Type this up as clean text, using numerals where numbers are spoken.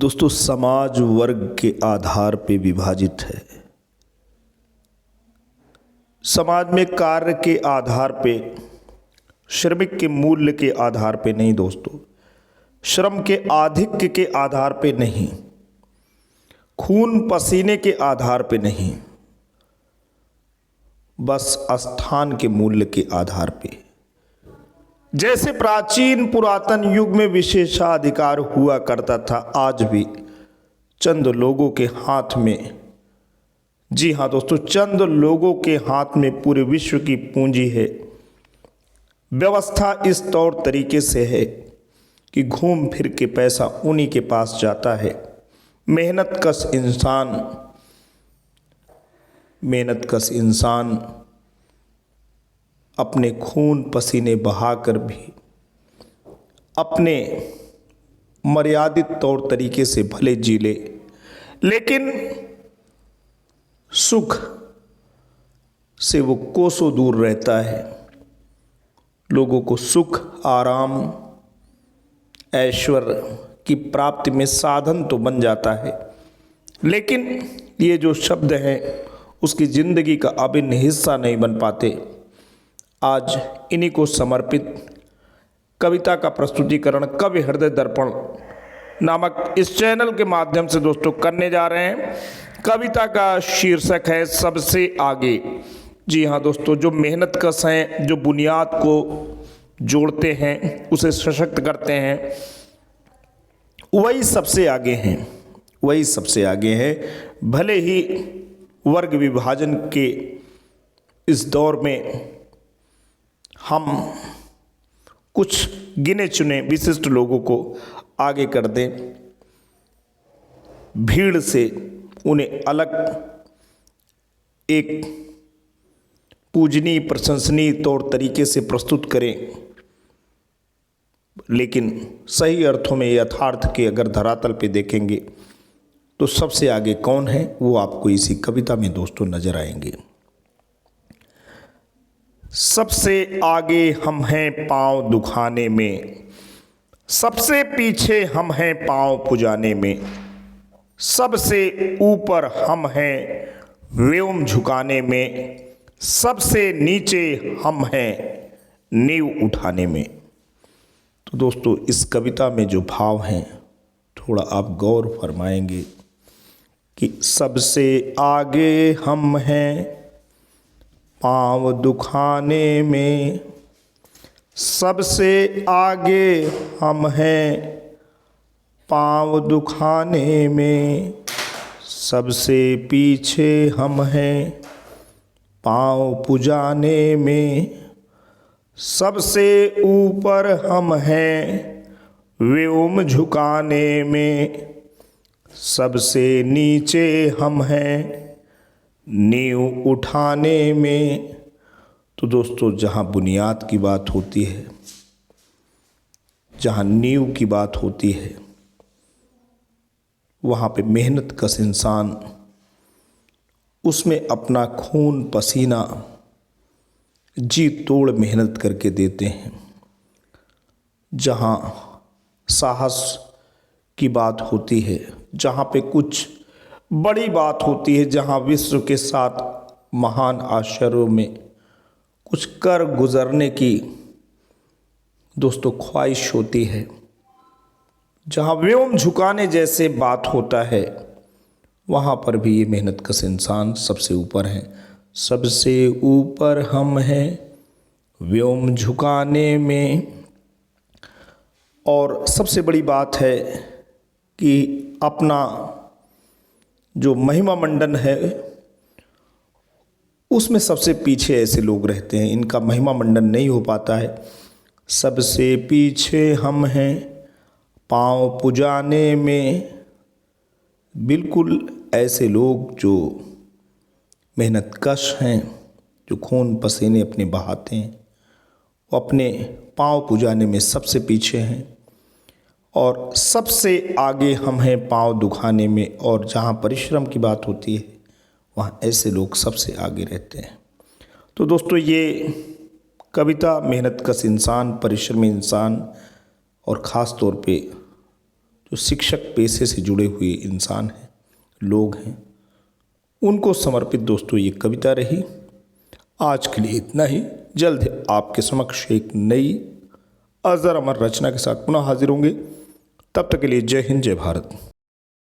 दोस्तों, समाज वर्ग के आधार पे विभाजित है। समाज में कार्य के आधार पे, श्रमिक के मूल्य के आधार पे नहीं दोस्तों, श्रम के आधिक्य के आधार पे नहीं, खून पसीने के आधार पे नहीं, बस स्थान के मूल्य के आधार पे। जैसे प्राचीन पुरातन युग में विशेषाधिकार हुआ करता था, आज भी चंद लोगों के हाथ में, जी हाँ दोस्तों, चंद लोगों के हाथ में पूरे विश्व की पूंजी है। व्यवस्था इस तौर तरीके से है कि घूम फिर के पैसा उन्हीं के पास जाता है। मेहनत कश इंसान अपने खून पसीने बहाकर भी अपने मर्यादित तौर तरीके से भले जी ले, लेकिन सुख से वो कोसों दूर रहता है। लोगों को सुख, आराम, ऐश्वर्य की प्राप्ति में साधन तो बन जाता है, लेकिन ये जो शब्द हैं उसकी जिंदगी का अभिन्न हिस्सा नहीं बन पाते। आज इन्हीं को समर्पित कविता का प्रस्तुतिकरण कवि हृदय दर्पण नामक इस चैनल के माध्यम से दोस्तों करने जा रहे हैं। कविता का शीर्षक है सबसे आगे। जी हाँ दोस्तों, जो मेहनत कश हैं, जो बुनियाद को जोड़ते हैं, उसे सशक्त करते हैं, वही सबसे आगे हैं, वही सबसे आगे हैं। भले ही वर्ग विभाजन के इस दौर में हम कुछ गिने चुने विशिष्ट लोगों को आगे कर दें, भीड़ से उन्हें अलग एक पूजनीय प्रशंसनीय तौर तरीके से प्रस्तुत करें, लेकिन सही अर्थों में यथार्थ के अगर धरातल पे देखेंगे तो सबसे आगे कौन है वो आपको इसी कविता में दोस्तों नजर आएंगे। सबसे आगे हम हैं पांव दुखाने में, सबसे पीछे हम हैं पांव पुजाने में, सबसे ऊपर हम हैं व्योम झुकाने में, सबसे नीचे हम हैं नींव उठाने में। तो दोस्तों, इस कविता में जो भाव हैं थोड़ा आप गौर फरमाएंगे कि सबसे आगे हम हैं पाँव दुखाने में, सबसे आगे हम हैं पाँव दुखाने में, सबसे पीछे हम हैं पाँव पुजाने में, सबसे ऊपर हम हैं व्योम झुकाने में, सबसे नीचे हम हैं नींव उठाने में। तो दोस्तों, जहाँ बुनियाद की बात होती है, जहाँ नींव की बात होती है, वहाँ पे मेहनत कश इंसान उसमें अपना खून पसीना जी तोड़ मेहनत करके देते हैं। जहाँ साहस की बात होती है, जहाँ पे कुछ बड़ी बात होती है, जहाँ विश्व के साथ महान आश्चर्यों में कुछ कर गुजरने की दोस्तों ख्वाहिश होती है, जहाँ व्योम झुकाने जैसे बात होता है, वहाँ पर भी ये मेहनत कश इंसान सबसे ऊपर हैं। सबसे ऊपर हम हैं व्योम झुकाने में। और सबसे बड़ी बात है कि अपना जो महिमा मंडन है उसमें सबसे पीछे ऐसे लोग रहते हैं, इनका महिमा मंडन नहीं हो पाता है। सबसे पीछे हम हैं पाँव पुजाने में। बिल्कुल ऐसे लोग जो मेहनत कश हैं, जो खून पसीने अपने बहाते हैं, वो अपने पाँव पुजाने में सबसे पीछे हैं, और सबसे आगे हम हैं पाँव दुखाने में। और जहाँ परिश्रम की बात होती है वहाँ ऐसे लोग सबसे आगे रहते हैं। तो दोस्तों, ये कविता मेहनत कश इंसान, परिश्रमी इंसान और ख़ास तौर पे जो शिक्षक पेशे से जुड़े हुए इंसान हैं, लोग हैं, उनको समर्पित दोस्तों ये कविता रही। आज के लिए इतना ही। जल्द आपके समक्ष एक नई अजर अमर रचना के साथ पुनः हाजिर होंगे। तब तक के लिए जय हिंद, जय भारत।